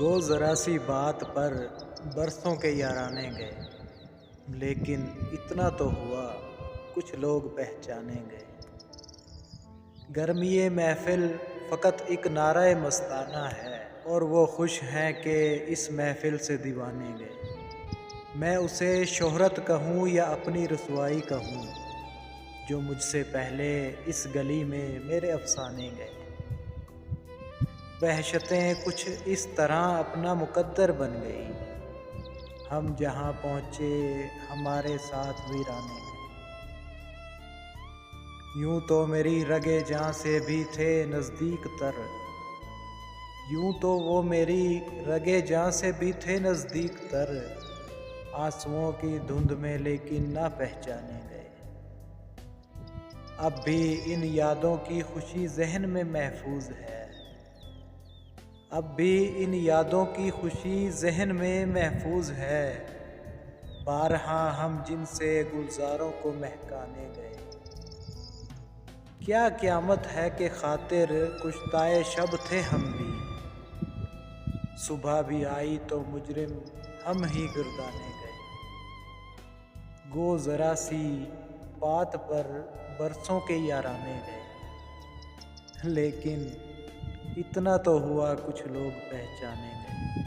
گو ذرا سی بات پر برسوں کے یارانے گئے، لیکن اتنا تو ہوا کچھ لوگ پہچانے گئے۔ گرمی محفل فقط ایک نعرہ مستانہ ہے، اور وہ خوش ہیں کہ اس محفل سے دیوانے گئے۔ میں اسے شہرت کہوں یا اپنی رسوائی کہوں، جو مجھ سے پہلے اس گلی میں میرے افسانے گئے۔ وحشتیں کچھ اس طرح اپنا مقدر بن گئی، ہم جہاں پہنچے ہمارے ساتھ ویرانے گئے۔ یوں تو میری رگے جاں سے بھی تھے نزدیک تر، یوں تو وہ میری رگے جاں سے بھی تھے نزدیک تر، آنسوؤں کی دھند میں لیکن نہ پہچانے گئے۔ اب بھی ان یادوں کی خوشی ذہن میں محفوظ ہے، اب بھی ان یادوں کی خوشی ذہن میں محفوظ ہے، بارہا ہم جن سے گلزاروں کو مہکانے گئے۔ کیا قیامت ہے کہ خاطر کشتۂ شب تھے ہم بھی، صبح بھی آئی تو مجرم ہم ہی گردانے گئے۔ گو ذرا سی بات پر برسوں کے یارانے گئے، لیکن اتنا تو ہوا کچھ لوگ پہچانے گئے۔